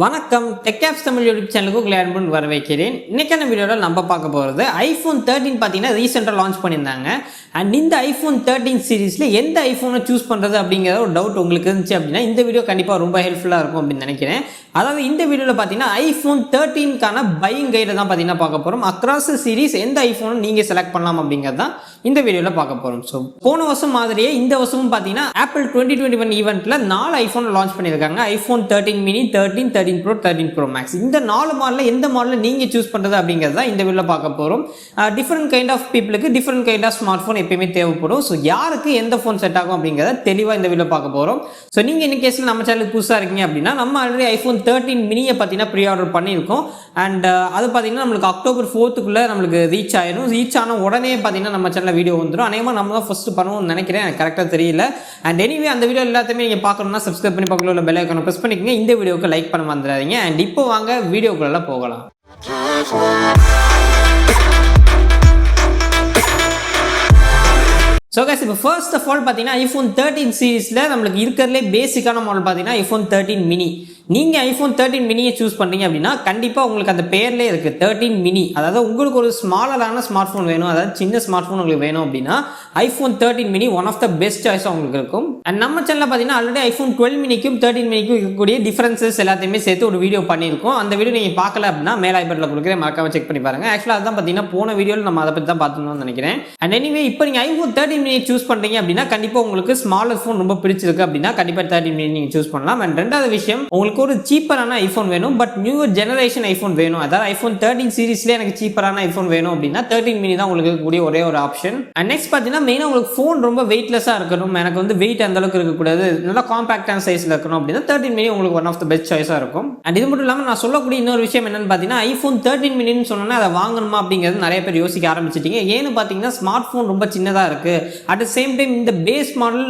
வணக்கம் TechApps Tamil YouTube சேனலுக்கு உங்களை அன்புடன் வரவேற்கிறேன். இன்னைக்கான வீடியோவில் நம்ம பார்க்க போகிறது iPhone 13 பார்த்தீங்கன்னா ரீசெண்டாக லான்ச் பண்ணியிருந்தாங்க. அண்ட் இந்த iPhone 13 சீரீஸில் எந்த ஐஃபோனை சூஸ் பண்ணுறது அப்படிங்கிற ஒரு டவுட் உங்களுக்கு இருந்துச்சு அப்படின்னா இந்த வீடியோ கண்டிப்பாக ரொம்ப ஹெல்ப்ஃபுல்லாக இருக்கும் அப்படின்னு நினைக்கிறேன். அதாவது இந்த வீடியோவில் பார்த்தீங்கன்னா iPhone 13க்கான பையிங் கைடை தான் பார்த்தீங்கன்னா பார்க்க போகிறோம். அக்ராஸ் சீரீஸ் எந்த ஐஃபோனை நீங்கள் செலக்ட் பண்ணலாம் அப்படிங்கிறது தான் இந்த வீடியோவில் பார்க்க போகிறோம். ஸோ போன வருஷம் மாதிரியே இந்த வருஷமும் பார்த்தீங்கன்னா ஆப்பிள் 2021 ஈவெண்ட்டில் 4 ஐஃபோன் லான்ச் பண்ணியிருக்காங்க. iPhone 13 mini, 13 Pro, 13 Pro Max. இந்த 4 மாடலில் எந்த மாடலில் நீங்கள் சூஸ் பண்ணுறது அப்படிங்கிறது தான் இந்த வீடியோவில் பார்க்க போகிறோம். டிஃப்ரெண்ட் கைண்ட் ஆஃப் பீப்புளுக்கு different kind of smart phone எப்பயுமே தேவைப்படும். ஸோ யாருக்கு எந்த ஃபோன் செட் ஆகும் அப்படிங்கிறத தெளிவாக இந்த வீடியோவில் பார்க்க போகிறோம். ஸோ நீங்கள் இந்த கேஸில் நம்ம சேனலுக்கு புதுசாக இருக்கீங்க அப்படின்னா நம்ம ஆல்ரெடி iPhone 13 மினியை பார்த்தீங்கன்னா ப்ரீ ஆர்டர் பண்ணியிருக்கோம். அண்ட் அது பார்த்தீங்கன்னா நம்மளுக்கு October 4th நம்மளுக்கு ரீச் ஆயிடும். ரீச் ஆன உடனே பார்த்தீங்கன்னா நம்ம சேனலில் வீடியோ வந்துடும். அநேகமாக நம்ம தான் ஃபஸ்ட்டு பண்ணுவோம்னு நினைக்கிறேன், எனக்கு கரெக்டாக தெரியல. அண்ட் எனிவே அந்த வீடியோ எல்லாத்தையுமே நீங்கள் பார்க்கணும்னா சப்ஸ்கிரைப் பண்ணி பக்கத்தில் உள்ள பெல் ஐகானை ப்ரெஸ் பண்ணிக்கங்க. இந்த வீடியோக்கு லைக் பண்ண மறந்துடாதீங்க. அண்ட் இப்போ வாங்க வீடியோக்குள்ள போகலாம். ஸோ கைஸ், இப்போ ஃபர்ஸ்ட் ஆஃப் ஆல் பார்த்தீங்கன்னா iPhone 13 சீரீஸில் நம்மளுக்கு இருக்கிறதுலே பேசிக்கான மாடல் பார்த்தீங்கன்னா iPhone 13 mini. நீங்கள் iPhone 13 மினியை சூஸ் பண்ணுறீங்க அப்படின்னா கண்டிப்பாக உங்களுக்கு அந்த பேர்லேயே இருக்குது 13 mini. அதாவது உங்களுக்கு ஒரு ஸ்மாலரான ஸ்மார்ட் ஃபோன் வேணும், அதாவது சின்ன ஸ்மார்ட் ஃபோன் உங்களுக்கு வேணும் அப்படின்னா iPhone 13 mini one of the best சாய்ஸாக உங்களுக்கு இருக்கும். அண்ட் நம்ம சேனலில் பார்த்தீங்கன்னா ஆல்ரெடி iPhone 12 மினிக்கும் 13 மினிக்கும் இருக்கக்கூடிய டிஃபரன்சஸ் எல்லாத்தையுமே சேர்த்து ஒரு வீடியோ பண்ணியிருக்கோம். அந்த வீடியோ நீங்கள் பார்க்கல அப்படின்னா மேல் ஐபட்டில் கொடுக்குறேன், மறக்காம செக் பண்ணி பாருங்கள். ஆக்சுவலாக அதுதான் பார்த்தீங்கன்னா போன வீடியோவில் நம்ம அதை பற்றி தான் பார்த்துக்கணும்னு நினைக்கிறேன். அண்ட் எனிவே இப்போ நீங்கள் iPhone 13 மினியை சூஸ் பண்ணுறீங்க அப்படின்னா கண்டிப்பாக உங்களுக்கு ஸ்மாலர் ஃபோன் ரொம்ப பிடிச்சிருக்கு அப்படின்னா கண்டிப்பாக 13 மினி நீங்கள் சூஸ் பண்ணலாம். அண்ட் ரெண்டாவது விஷயம், உங்களுக்கு ஒரு சீப்பரான ஐஃபோன் வேணும், பட் நியூவர் ஜெனரேஷன் ஐஃபோன் வேணும், அதாவது iPhone 13 சீரீஸ்லேயே எனக்கு சீப்பரான ஐஃபோன் வேணும் அப்படின்னா 13 மினி தான் உங்களுக்கு இருக்கக்கூடிய ஒரே ஒரு ஆப்ஷன். அண்ட் நெக்ஸ்ட் பார்த்தீங்கன்னா மெயினாக உங்களுக்கு ஃபோன் ரொம்ப வெயிட்லெஸ்ஸாக இருக்கணும், எனக்கு வந்து வெயிட் அந்த அளவுக்கு இருக்கக்கூடாது, நல்லா காம்பாக்டான சைஸில் இருக்கணும் அப்படின்னா 13 மினி உங்களுக்கு ஒன் ஆஃப் த பெஸ்ட் சாய்ஸாக இருக்கும். அண்ட் இது மட்டும் இல்லாமல் நான் சொல்லக்கூடிய இன்னொரு விஷயம் என்னன்னு பார்த்தீங்கன்னா iPhone 13 மினின்னு சொன்னோன்னா அதை வாங்கணுமா அப்படிங்கிறது நிறைய பேர் யோசிக்க ஆரம்பிச்சிட்டீங்க. ஏன்னு பார்த்தீங்கன்னா ஸ்மார்ட் ஃபோன் ரொம்ப சின்னதாக இருக்குது, அட் த சேம் டைம் இந்த பேஸ் மாடல்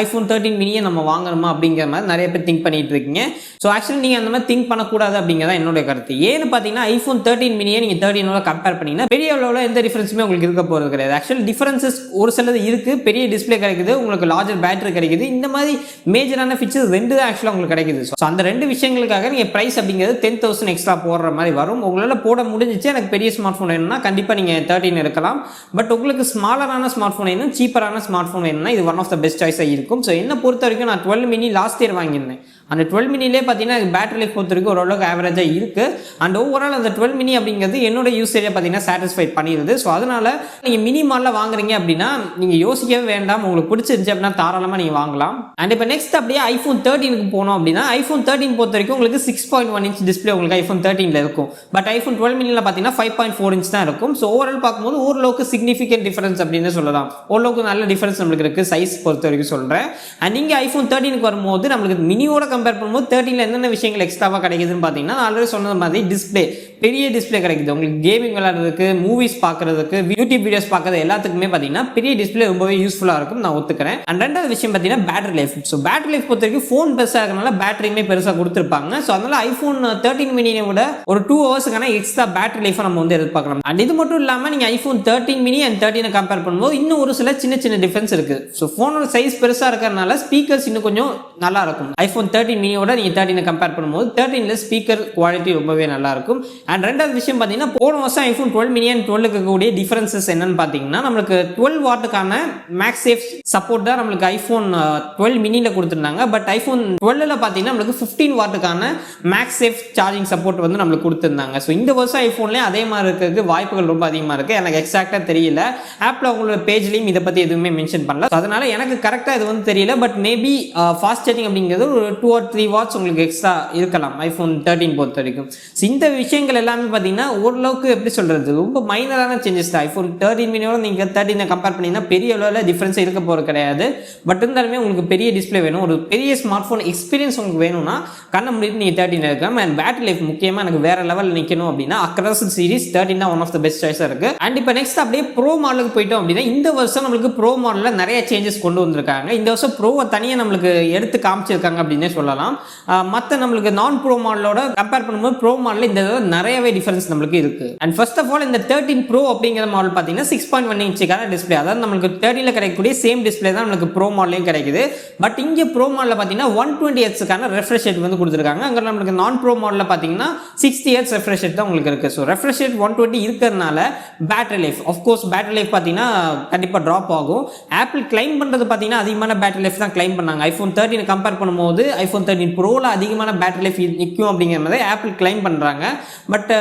iPhone 13 மினியை நம்ம வாங்கணுமா அப்படிங்கிற மாதிரி நிறைய பேர் திங்க் பண்ணிட்டு இருக்கீங்க. ஸோ ஆக்சுவலி நீங்கள் அந்த மாதிரி திங்க் பண்ணக்கூடாது அப்படிங்கிறத என்னோட கருத்து. ஏன்னு பார்த்தீங்கன்னா iPhone 13 மினியை நீங்கள் 13 கம்பேர் பண்ணிங்கன்னா பெரிய அளவில் எந்த டிஃபரன்ஸுமே உங்களுக்கு இருக்க போகிறது கிடையாது. ஆக்சுவலி டிஃபரன்சஸ் ஒரு சிலது இருக்குது, பெரிய டிஸ்பிளே கிடைக்குது, உங்களுக்கு லார்ஜர் பேட்டரி கிடைக்குது, இந்த மாதிரி மேஜரான ஃபீச்சர்ஸ் ரெண்டு தான் ஆக்சுவலாக உங்களுக்கு கிடைக்குது. ஸோ அந்த ரெண்டு விஷயங்களுக்காக நீங்கள் ப்ரைஸ் அப்படிங்கிறது 10,000 எக்ஸ்ட்ரா போடுற மாதிரி வரும். உங்களால் போட முடிஞ்சிச்சு எனக்கு பெரிய ஸ்மார்ட் ஃபோன் வேணும்னா கண்டிப்பாக நீங்கள் 13 எடுக்கலாம். பட் உங்களுக்கு ஸ்மாலரான ஸ்மார்ட் ஃபோன் வேணும், சீப்பரான ஸ்மார்ட் ஃபோன் வேணும்னா இது ஒன் ஆஃப் த பெஸ்ட் சாய்ஸாக இருக்கும். ஸோ என்ன பொறுத்த வரைக்கும் நான் 12 மினி லாஸ்ட் இயர் வாங்கியிருந்தேன். அந்த 12 மினிலே பார்த்தீங்கன்னா பேட்டரி லைஃப் பொறுத்த வரைக்கும் ஓரளவுக்கு ஆவரேஜாக இருக்குது. அண்ட் ஓவரால் அந்த 12 மினி அப்படிங்கிறது என்னோட யூசேஜை பார்த்தீங்கன்னா சாட்டிஸ்ஃபைட் பண்ணிடுது. ஸோ அதனால் நீங்கள் மினி மாடலில் வாங்குறீங்க அப்படின்னா நீங்கள் யோசிக்கவே வேண்டாம், உங்களுக்கு பிடிச்சிருந்துச்சு அப்படின்னா தாராளமாக நீங்கள் வாங்கலாம். அண்ட் இப்போ நெக்ஸ்ட் அப்படியே iPhone 13க்கு போனோம் அப்படின்னா iPhone 13 பொறுத்த வரைக்கும் உங்களுக்கு 6.1 inch டிஸ்பிளே உங்களுக்கு iPhone 13ல இருக்கும். பட் iPhone 12 மினியில் பார்த்தீங்கன்னா 5.4 inch தான் இருக்கும். ஸோ ஓவரால் பார்க்கும்போது ஓரளவுக்கு சிக்னிஃபிகன்ட் டிஃபரன்ஸ் அப்படின்னு சொல்லலாம். ஓரளவுக்கு நல்ல டிஃபரன்ஸ் நம்மளுக்கு இருக்குது சைஸ் பொறுத்த வரைக்கும் சொல்கிறேன். அண்ட் நீங்கள் iPhone 13க்கு வரும்போது நம்மளுக்கு மினியோட கம்பேர் பண்ணும்போது 13ல என்னென்ன விஷயங்கள் எக்ஸ்ட்ராவாக கிடைக்குதுன்னு பார்த்தீங்கன்னா ஆல்ரெடி சொன்னது மாதிரி டிஸ்பிளே, பெரிய டிஸ்பிளே கிடைக்குது உங்களுக்கு. கேமிங் விளையாடுறதுக்கு, மூவிஸ் பார்க்கறதுக்கு, யூடியூப் வீடியோஸ் பார்க்கறது எல்லாத்துக்குமே பார்த்தீங்கன்னா பெரிய டிஸ்பிளே ரொம்பவே யூஸ்ஃபுல்லாக இருக்கும், நான் ஒத்துக்கிறேன். அண்ட் ரெண்டாவது விஷயம் பார்த்தீங்கன்னா battery life. So battery life பொறுத்த வரைக்கும் ஃபோன் பெருசாக இருக்கனால பேட்டரியுமே பெருசாக கொடுத்துருப்பாங்க. ஸோ அதனால iPhone 13 மினியை விட ஒரு 2 ஹவர்ஸுக்கான எக்ஸ்ட்ரா பேட்டரி லைஃபை நம்ம வந்து எதிர்பார்க்கலாம். அண்ட் இது மட்டும் இல்லாமல் நீங்கள் iPhone 13 மினி அண்ட் 13 கம்பேர் பண்ணும்போது இன்னும் ஒரு சில சின்ன சின்ன டிஃபரன்ஸ் இருக்குது. ஸோ ஃபோனோட சைஸ் பெருசாக இருக்கிறதுனால ஸ்பீக்கர்ஸ் இன்னும் கொஞ்சம் நல்லா இருக்கும். iPhone 13 மினியோட நீங்கள் 13 கம்பேர் பண்ணும்போது 13ல ஸ்பீக்கர் குவாலிட்டி ரொம்பவே நல்லா இருக்கும். அண்ட் ரெண்டாவது விஷயம் பார்த்தீங்கன்னா போன வருஷம் iPhone 12 மினி அண்ட் 12க்கு இருக்கக்கூடிய டிஃபரன்சஸ் என்னன்னு பார்த்தீங்கன்னா நம்மளுக்கு 12 வாட்டுக்கான மேக்ஸ் சேஃப் சப்போர்ட் தான் நம்மளுக்கு iPhone 12 மினியில் கொடுத்துருந்தாங்க. பட் iPhone 12ல பார்த்தீங்கன்னா நம்மளுக்கு 15 வாட்டுக்கான மேக்ஸ் சேஃப் சார்ஜிங் சப்போர்ட் வந்து நம்மளுக்கு கொடுத்துருந்தாங்க. ஸோ இந்த வருஷம் ஐஃபோன்லேயே அதே மாதிரி இருக்கிறதுக்கு வாய்ப்புகள் ரொம்ப அதிகமாக இருக்குது. எனக்கு எக்ஸாக்டாக தெரியல, ஆப்பில் அவங்களோட பேஜ்லையும் இதை பற்றி எதுவுமே மென்ஷன் பண்ணல. அதனால எனக்கு கரெக்டாக இது வந்து தெரியல. பட் மேபி ஃபாஸ்ட் சார்ஜிங் அப்படிங்கிறது ஒரு 2 or 3 வாட்ஸ் உங்களுக்கு எக்ஸ்ட்ரா இருக்கலாம் iPhone 13 பொறுத்த வரைக்கும். இந்த விஷயங்கள் எல்லாமே பார்த்தீங்கன்னா ஓரளவுக்கு எப்படி சொல்கிறது ரொம்ப மைனரான சேஞ்சஸ் தான். iPhone 13 மினியோட நீங்கள் 13 கம்பேர் பண்ணிங்கன்னா பெரிய அளவில் டிஃப்ரென்ஸ் இருக்க போகிறது கிடையாது. பட் இருந்தாலுமே உங்களுக்கு பெரிய டிஸ்பிளே வேணும், ஒரு பெரிய ஸ்மார்ட் ஃபோன் எக்ஸ்பீரியன்ஸ் உங்களுக்கு வேணும்னா கண்ண முடிட்டு நீங்கள் 13 இருக்கலாம். அண்ட் பேட்டரி லைஃப் முக்கியமாக எனக்கு வேற லெவல் நிற்கணும் அப்படின்னா அக்ராஸ் சீரிஸ் 13 தான் ஒன் ஆஃப் த பெஸ்ட் சாய்ஸாக இருக்குது. அண்ட் இப்போ நெக்ஸ்ட் அப்படியே ப்ரோ மாடலுக்கு போயிட்டோம் அப்படின்னா இந்த வருஷம் நம்மளுக்கு ப்ரோ மாடலில் நிறைய சேஞ்சஸ் கொண்டு வந்திருக்காங்க. இந்த வருஷம் ப்ரோவை தனியாக நம்மளுக்கு எடுத்து காமிச்சிருக்காங்க அப்படின்னே சொல்லலாம். மற்ற நம்மளுக்கு நான் ப்ரோ மாடலோட கம்பேர் பண்ணும்போது ப்ரோ மாடலில் இந்த நிறைய நிறையவே டிஃபரன்ஸ் நம்மளுக்கு இருக்கு. அண்ட் ஃபர்ஸ்ட் ஆஃப் ஆல் இந்த 13 Pro அப்படிங்கிற மாடல் பார்த்தீங்கன்னா 6.1 இன்ச்சுக்கான டிஸ்பிளே, அதாவது நம்மளுக்கு 13ல கிடைக்கக்கூடிய சேம் டிஸ்பிளே தான் நம்மளுக்கு ப்ரோ மாடலையும் கிடைக்குது. பட் இங்கே ப்ரோ மாடலில் பார்த்தீங்கன்னா 120Hzக்கான ரெஃப்ரெஷ் ரேட் வந்து கொடுத்துருக்காங்க. அங்கே நம்மளுக்கு நான் ப்ரோ மாடலில் பார்த்தீங்கன்னா 60Hz ரெஃப்ரெஷ் ரேட் தான் உங்களுக்கு இருக்கு. ஸோ ரெஃப்ரெஷ் ரேட் 120 இருக்கிறதுனால battery life, of course battery life பார்த்தீங்கன்னா கண்டிப்பாக ட்ராப் ஆகும். ஆப்பிள் கிளைம் பண்ணுறது பார்த்தீங்கன்னா அதிகமான பேட்டரி லைஃப் தான் கிளைம் பண்ணாங்க. iPhone 13 கம்பேர் பண்ணும்போது iPhone 13 Proல அதிகமான பேட்டரி லைஃப் நிற்கும் அப்படிங்கிற மாதிரி ஆப்பிள் கிளைம் பண்ணுறாங்க. பட்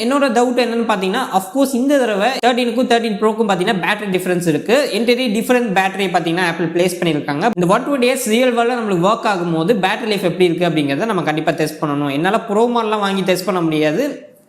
என்னோட டவுட் என்னன்னு பார்த்தீங்கன்னா, அஃப்கோர்ஸ் இந்த தடவை 13க்கும் 13 Proக்கும் பார்த்தீங்கன்னா பேட்டரி டிஃபரன்ஸ் இருக்கு. என்டையர்லி டிஃபரெண்ட் பேட்டரி பார்த்தீங்கன்னா ஆப்பிள் பிளேஸ் பண்ணியிருக்காங்க. இந்த 120Hz ரியல் வேர்ல்டில் நம்மளுக்கு ஒர்க் ஆகும்போது பேட்டரி லைஃப் எப்படி இருக்கு அப்படிங்கிறத நம்ம கண்டிப்பாக டெஸ்ட் பண்ணணும். என்னால் ப்ரோ மாடலாம் வாங்கி டெஸ்ட் பண்ண முடியாது,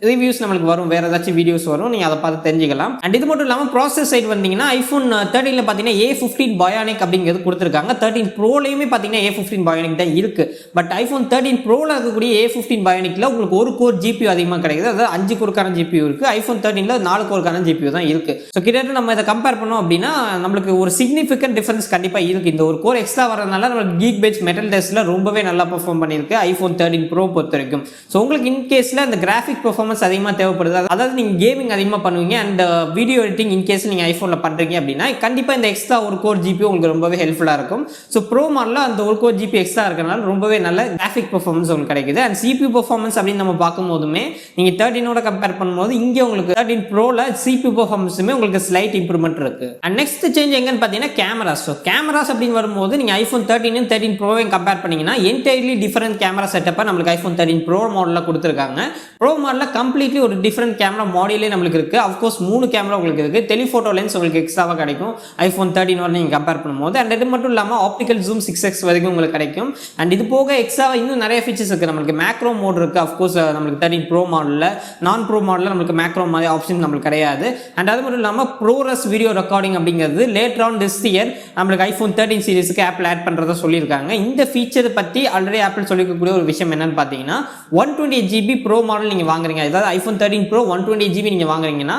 ரிவ்யூஸ் நம்மளுக்கு வரும், வேற ஏதாச்சும் வீடியோஸ் வரும், நீங்கள் அதை பார்த்து தெரிஞ்சுக்கலாம். அண்ட் இது மட்டும் இல்லாமல் ப்ராசஸ் சைட் வந்தீங்கன்னா iPhone 13ல பார்த்தீங்கன்னா A15 Bionic அப்படிங்கிறது கொடுத்துருக்காங்க. 13 Proலையுமே பார்த்தீங்கன்னா A15 Bionic தான் இருக்கு. பட் iPhone 13 Proல இருக்கக்கூடிய A15 Bionicல உங்களுக்கு ஒரு கோர் GPU அதிகமாக கிடைக்குது, அதாவது 5 கோருக்கான GPU இருக்கு. iPhone 13ல 4 கோருக்கான GPU தான் இருக்கு. ஸோ கிட்டத்தட்ட நம்ம இதை கம்பேர் பண்ணோம் அப்படின்னா நம்மளுக்கு ஒரு சிக்னிஃபிகன்ட் டிஃபரன்ஸ் கண்டிப்பாக இருக்கு. இந்த ஒரு கோர் எக்ஸ்ட்ரா வரதுனால நம்மளுக்கு Geekbench மெட்டல் டெஸ்ட்ல ரொம்பவே நல்லா பெர்ஃபார்ம் பண்ணியிருக்கு iPhone 13 Pro பொறுத்த வரைக்கும். ஸோ உங்களுக்கு இன்கேஸில் அந்த கிராஃபிக் பெர்ஃபார்மன்ஸ் அதிகமாக தேவைப்படுது, அதாவது நீங்கள் கேமிங் அதிகமாக பண்ணுவீங்க அண்ட் வீடியோ எடிட்டிங் இன்கேஸ் நீங்கள் ஐஃபோனில் பண்ணுறீங்க அப்படின்னா கண்டிப்பாக இந்த எக்ஸ்ட்ரா ஒரு கோர் GPU உங்களுக்கு ரொம்பவே ஹெல்ப்ஃபுல்லாக இருக்கும். ஸோ ப்ரோ மாடலில் அந்த ஒரு கோர் GPU எக்ஸ்ட்ரா இருக்கிறனால ரொம்பவே நல்ல கிராஃபிக் பெர்ஃபார்மன்ஸ் உங்களுக்கு கிடைக்குது. அண்ட் CPU பெர்ஃபார்மன்ஸ் அப்படின்னு நம்ம பார்க்கும்போதுமே நீங்கள் 13ஓட கம்பேர் பண்ணும்போது இங்கே உங்களுக்கு 13 Proல CPU பெர்ஃபார்மன்ஸுமே உங்களுக்கு ஸ்லைட் இம்ப்ரூவ்மெண்ட் இருக்கு. அண்ட் நெக்ஸ்ட் சேஞ்ச் எங்கன்னு பார்த்தீங்கன்னா கேமராஸ். ஸோ கேமராஸ் அப்படின்னு வரும்போது நீங்கள் iPhone 13 13 Proவையும் கம்பேர் பண்ணீங்கன்னா என்டையர்லி டிஃபரெண்ட் கேமரா செட்டப்பை நம்மளுக்கு iPhone 13 Pro மாடலில் கொடுத்துருக்காங்க. ப்ரோ மாடலில் கம்ப்ளீட்லி ஒரு டிஃபரெண்ட் கேமரா மாடியூலே நம்மளுக்கு இருக்கு. அஃப்கோர்ஸ் 3 கேமரா உங்களுக்கு இருக்கு. டெலிஃபோட்டோ லென்ஸ் உங்களுக்கு எக்ஸ்ட்ராவாக கிடைக்கும் iPhone 13 வரை நீங்கள் கம்பேர் பண்ணும்போது. அண்ட் இது மட்டும் இல்லாமல் ஆப்டிக்கல் ஜூம் 6x வரைக்கும் உங்களுக்கு கிடைக்கும். அண்ட் இது போக எக்ஸ்ட்ராவாக இன்னும் நிறைய ஃபீச்சர்ஸ் இருக்கு. நம்மளுக்கு மேக்ரோ மோட் இருக்கு. அஃப்கோர்ஸ் நம்மளுக்கு 13 Pro மாடலில், நான் ப்ரோ மாடலில் நம்மளுக்கு மேக்ரோ மாதிரி ஆப்ஷன் நம்மளுக்கு கிடையாது. அண்ட் அது மட்டும் இல்லாமல் ப்ரோரஸ் வீடியோ ரெக்கார்டிங் அப்படிங்கிறது லேட்டர் ஆன் திஸ் இயர் நம்மளுக்கு iPhone 13 சீரிஸ்க்கு ஆப்பிள் ஆட் பண்ணுறதா சொல்லியிருக்காங்க. இந்த ஃபீச்சர் பற்றி ஆல்ரெடி ஆப்பிள் சொல்லிக்கக்கூடிய ஒரு விஷயம் என்னன்னு பார்த்தீங்கன்னா 128GB ப்ரோ மாடல் நீங்கள் வாங்குறீங்க, அதாவது iPhone 13 Pro 128GB நீங்கள் வாங்குறீங்கன்னா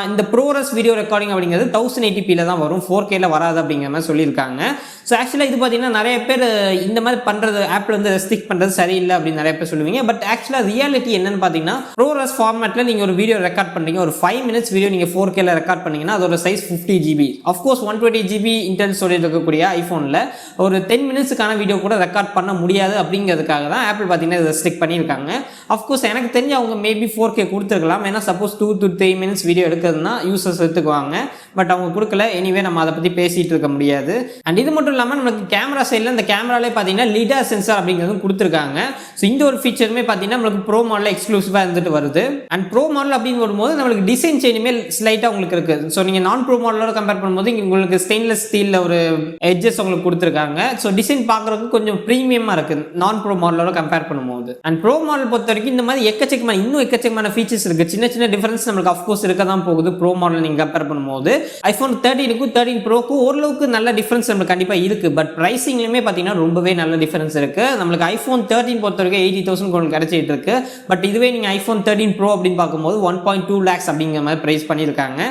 இந்த ப்ரோரஸ் வீடியோ ரெக்கார்டிங் அப்படிங்கிறது 1080pல தான் வரும், 4Kல வராது அப்படிங்கிற மாதிரி சொல்லியிருக்காங்க. ஸோ ஆக்சுவலாக இது பார்த்தீங்கன்னா நிறைய பேர் இந்த மாதிரி பண்ணுறது ஆப்பிள் வந்து ரெஸ்ட்ரிக்ட் பண்ணுறது சரியில்லை அப்படின்னு நிறைய பேர் சொல்லுவீங்க. பட் ஆக்சுவலாக ரியாலிட்டி என்னன்னு பார்த்தீங்கன்னா ப்ரோரஸ் ஃபார்மேட்டில் நீங்கள் ஒரு வீடியோ ரெக்கார்ட் பண்ணுறீங்க, ஒரு 5 minutes வீடியோ நீங்கள் 4Kல ரெக்கார்ட் பண்ணீங்கன்னா அதோட size 50GB. Of course 120GB Intel storage இருக்கக்கூடிய ஐஃபோனில் ஒரு 10 minutesக்கான வீடியோ கூட ரெக்கார்ட் பண்ண முடியாது அப்படிங்கிறதுக்காக தான் ஆப்பிள் பார்த்தீங்கன்னா ரெஸ்ட்ரிக்ட் பண்ணியிருக்காங்க. அஃப்கோர்ஸ் எனக்கு தெரிஞ்சு அவங்க மேபி 4K கொடுத்துருக்கலாம், ஏன்னா சப்போஸ் 2 to 3 minutes வீடியோ எடுக்கிறதுனா யூசர்ஸ் எடுத்துக்குவாங்க. பட் அவங்க கொடுக்கல. எனிவே நம்ம அதை பற்றி பேசிகிட்டு இருக்க முடியாது. அண்ட் இது மட்டும் இல்லாமல் நமக்கு கேமரா சைடில் இந்த கேமராலே பார்த்தீங்கன்னா லிடா சென்சார் அப்படிங்கிறதும் கொடுத்துருக்காங்க. ஸோ இந்த ஒரு ஃபீச்சருமே பார்த்தீங்கன்னா நம்மளுக்கு ப்ரோ மாடலில் எக்ஸ்க்ளூசிவாக இருந்துட்டு வருது. அண்ட் ப்ரோ மாடல் அப்படின்னு வரும்போது நம்மளுக்கு டிசைன் சேஞ்சுமே ஸ்லைட்டாக உங்களுக்கு இருக்குது. ஸோ நீங்கள் நான் ப்ரோ மாடலோட கம்பேர் பண்ணும்போது இங்கே உங்களுக்கு ஸ்டெயின்லெஸ் ஸ்டீலில் ஒரு எட்ஜஸ் உங்களுக்கு கொடுத்துருக்காங்க. ஸோ டிசைன் பார்க்குறதுக்கு கொஞ்சம் ப்ரீமியமாக இருக்குது நான் ப்ரோ மாடலோட கம்பேர் பண்ணும்போது. அண்ட் ப்ரோ மாடல் பொறுத்த வரைக்கும் இந்த மாதிரி இன்னும் எக்கச்சக்கமான ஃபீச்சர்ஸ் இருக்குது. சின்ன சின்ன டிஃபரன்ஸ் நம்மளுக்கு அஃப்கோர்ஸ் இருக்க தான் போகுது ப்ரோ மாடல் நீங்கள் கம்பேர் பண்ணும்போது. iPhone 13க்கும் 13 Proக்கும் ஓரளவுக்கு நல்ல டிஃபரன்ஸ் நம்மளுக்கு கண்டிப்பாக இருக்குது. பட் ப்ரைசிங்லையுமே பார்த்தீங்கன்னா ரொம்பவே நல்ல டிஃபரன்ஸ் இருக்குது. நம்மளுக்கு iPhone 13 பொறுத்த வரைக்கும் 80,000 உங்களுக்கு கிடைச்சிட்டு இருக்கு. பட் இதுவே நீங்கள் iPhone 13 Pro அப்படின்னு பார்க்கும்போது 1.2 lakhs அப்படிங்கிற மாதிரி ப்ரைஸ் பண்ணியிருக்காங்க.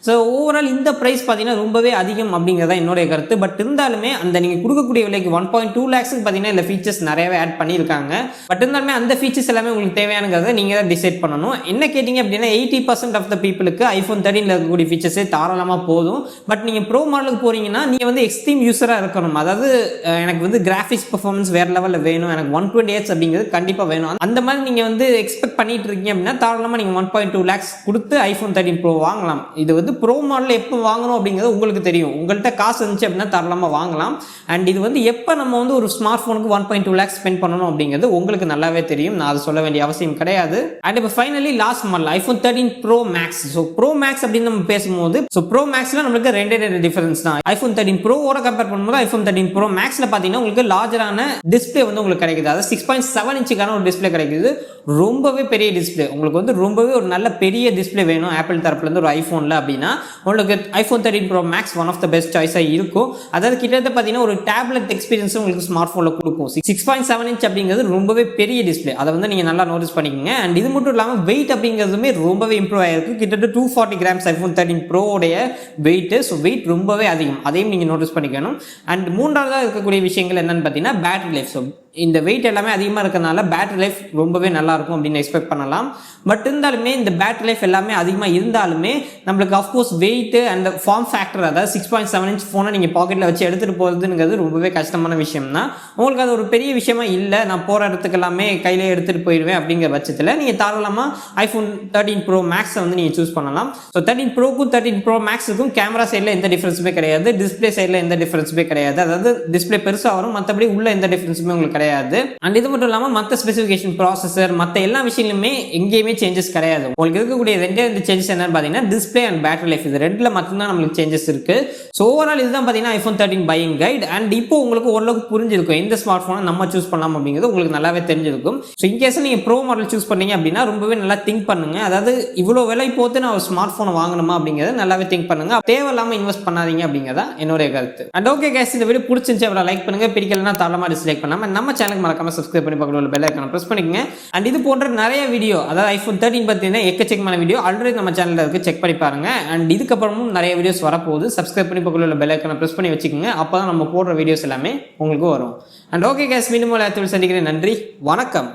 ஸோ ஓவரால் இந்த ப்ரைஸ் பார்த்தீங்கன்னா ரொம்பவே அதிகம் அப்படிங்கிறதா என்னுடைய கருத்து. பட் இருந்தாலுமே அந்த நீங்கள் கொடுக்கக்கூடிய விலைக்கு 1.2 lakhsக்கு பார்த்தீங்கன்னா இந்த ஃபீச்சர்ஸ் நிறையவே ஆட் பண்ணியிருக்காங்க. பட் இருந்தாலுமே அந்த ஃபீச்சர்ஸ் எல்லாமே உங்களுக்கு தேவையானதை நீங்கள் தான் டிசைட் பண்ணணும். என்ன கேட்டிங்க அப்படின்னா 80% ஆஃப் த பீப்புளுக்கு iPhone 13ல இருக்கக்கூடிய ஃபீச்சர்ஸே தாராளமாக போதும். பட் நீங்கள் ப்ரோ மாடலுக்கு போகிறீங்கன்னா நீங்கள் வந்து எக்ஸ்ட்ரீம் யூஸராக இருக்கணும். அதாவது எனக்கு வந்து கிராஃபிக்ஸ் பர்ஃபார்மன்ஸ் வேறு லெவலில் வேணும், எனக்கு 128Hz அப்படிங்கிறது கண்டிப்பாக வேணும். அந்த மாதிரி நீங்கள் வந்து எக்ஸ்பெக்ட் பண்ணிட்டு இருக்கீங்க அப்படின்னா தாராளமாக நீங்கள் 1.2 lakhs கொடுத்து iPhone 13 Pro வாங்கலாம். இது வந்து ப்ரோ மாடல் எப்போ வாங்கணும் அப்படிங்கிறது உங்களுக்கு தெரியும். உங்கள்கிட்ட காசு இருந்துச்சு அப்படின்னா தாராளமாக வாங்கலாம். அண்ட் இது வந்து எப்போ நம்ம வந்து ஒரு ஸ்மார்ட் ஃபோனுக்கு 1.2 lakhs ஸ்பெண்ட் பண்ணணும் அப்படிங்கிறது உங்களுக்கு நல்லாவே தெரியும். நான் அதை சொல்ல வேண்டிய அவசியம் கிடையாது. அண்ட் இப்போ finally last model iPhone 13 Pro Max. So Pro Max அப்படின்னு நம்ம பேசும்போது Pro Maxல நம்மளுக்கு ரெண்டு டிஃபரன்ஸ் தான். iPhone 13 Pro ஓட கம்பேர் பண்ணும்போது iPhone 13 Pro Maxல பார்த்தீங்கன்னா உங்களுக்கு லார்ஜரான டிஸ்பிளே வந்து உங்களுக்கு கிடைக்குது. அதாவது 6.7 இன்ச்சுக்கான ஒரு டிஸ்பிளே கிடைக்குது. ரொம்பவே பெரிய டிஸ்பிளே. உங்களுக்கு வந்து ரொம்பவே ஒரு நல்ல பெரிய டிஸ்பிளே வேணும் ஆப்பிள் தரப்புலேருந்து ஒரு ஐஃபோனில் அப்படின்னா உங்களுக்கு iPhone 13 Pro Max one of the best சாய்ஸாக இருக்கும். அதாவது கிட்டத்தட்ட பார்த்தீங்கன்னா ஒரு டேப்லெட் எக்ஸ்பீரியன்ஸும் உங்களுக்கு ஸ்மார்ட் ஃபோனில் கொடுக்கும். 6.7 inch அப்படிங்கிறது ரொம்பவே பெரிய டிஸ்பிளே. அதை வந்து நீங்கள் நல்லா நோட்டீஸ் பண்ணிக்கோங்க. அண்ட் இது மட்டும் இல்லாமல் வெயிட் அப்படிங்கிறதுமே ரொம்பவே இம்ப்ரூவ் ஆகிருக்கு. கிட்டத்தட்ட 240 grams iPhone 13 Pro உடைய வெயிட். ஸோ வெயிட் ரொம்பவே அதிகம். அதையும் நீங்கள் நோட்டீஸ் பண்ணிக்கணும். அண்ட் மூன்றாவதாக இருக்கக்கூடிய விஷயங்கள் என்னன்னு பார்த்தீங்கன்னா பேட்டரி லைஃப். ஸோ இந்த வெயிட் எல்லாமே அதிகமாக இருக்கிறதுனால பேட்டரி லைஃப் ரொம்பவே நல்லாயிருக்கும் அப்படின்னு எக்ஸ்பெக்ட் பண்ணலாம். பட் இருந்தாலுமே இந்த பேட்டரி லைஃப் எல்லாமே அதிகமாக இருந்தாலுமே நம்மளுக்கு of course weight and form factor, அதாவது 6.7 இன்ச் ஃபோனை நீங்கள் பாக்கெட்டில் வச்சு எடுத்துகிட்டு போகிறதுங்கிறது ரொம்பவே கஷ்டமான விஷயம் தான். உங்களுக்கு அது ஒரு பெரிய விஷயமா இல்லை, நான் போகிற இடத்துக்கு எல்லாமே கையிலே எடுத்துகிட்டு போயிடுவேன் அப்படிங்கிற பட்சத்தில் நீங்கள் தாராளமாக iPhone 13 Pro Max வந்து நீங்கள் சூஸ் பண்ணலாம். ஸோ 13 Proக்கும் 13 Pro Maxுக்கும் கேமரா சைடில் எந்த டிஃப்ரென்ஸுமே கிடையாது, டிஸ்பிளே சைடில் எந்த டிஃப்ரென்ஸுமே கிடையாது. அதாவது டிஸ்பிளே பெருசாக வரும், மற்றபடி உள்ள எந்த டிஃப்ரென்ஸுமே உங்களுக்கு கிடையாது. அண்ட் இது மட்டும் இல்லாமல் மற்ற ஸ்பெசிஃபிகேஷன், ப்ராசஸர், மற்ற எல்லா விஷயங்களுமே எங்கேயுமே சேஞ்சஸ் கிடையாது. உங்களுக்கு இருக்கக்கூடிய ரெண்டே சேஞ்சஸ் என்னன்னு பார்த்தீங்கன்னா டிஸ்பிளே அண்ட் பேட்டரி லைஃப், இது ரெண்டுல மட்டும்தான் நம்மளுக்கு சேஞ்சஸ் இருக்கு. ஸோ ஓவரால் இதுதான் பார்த்தீங்கன்னா iPhone 13 பையிங் கைட். அண்ட் இப்போ உங்களுக்கு ஓரளவுக்கு புரிஞ்சிருக்கும் எந்த ஸ்மார்ட் ஃபோனை நம்ம சூஸ் பண்ணலாம் அப்படிங்கிறது உங்களுக்கு நல்லாவே தெரிஞ்சிருக்கும். ஸோ இன்கேஸ் நீங்கள் ப்ரோ மாடல் சூஸ் பண்ணீங்க அப்படின்னா ரொம்பவே நல்லா திங்க் பண்ணுங்க. அதாவது இவ்வளோ விலை போட்டு நான் ஒரு ஸ்மார்ட் ஃபோனை வாங்கணுமா அப்படிங்கிறத நல்லாவே திங்க் பண்ணுங்க. தேவையில்லாமல் இன்வெஸ்ட் பண்ணாதீங்க அப்படிங்கிறதா என்னுடைய கருத்து. அண்ட் ஓகே கைஸ், இந்த வீடியோ பிடிச்சிருந்துச்சு அப்புறம் லைக் பண்ணுங்க, பிடிக்கலன்னா தாராளமாக டிஸ்லைக் பண்ணாம நம்ம சேனலுக்கு மறக்காம சப்ஸ்கிரைப் பண்ணி பக்கத்துல பெல் ஐகானை பிரஸ் பண்ணிக்கங்க. அண்ட் இது போன்ற நிறைய வீடியோ, அதாவது iPhone 13 பத்தின எக்கச்சக்கமான வீடியோ ஆல்ரெடி நம்ம சேனல்ல இருக்கு, செக் பண்ணி பாருங்க. அண்ட் இதுக்கப்புறமும் நிறைய வீடியோஸ் வரப்போகுது, சப்ஸ்கிரைப் பண்ணி பக்கத்துல பெல் ஐகானை பிரஸ் பண்ணி வச்சுக்கோங்க. அப்பதான் நம்ம போடுற வீடியோஸ் எல்லாமே உங்களுக்கு வரும். அண்ட் ஓகே கைஸ், மீண்டும் ஒரு இடத்தில் சந்திக்கிறேன். நன்றி, வணக்கம்.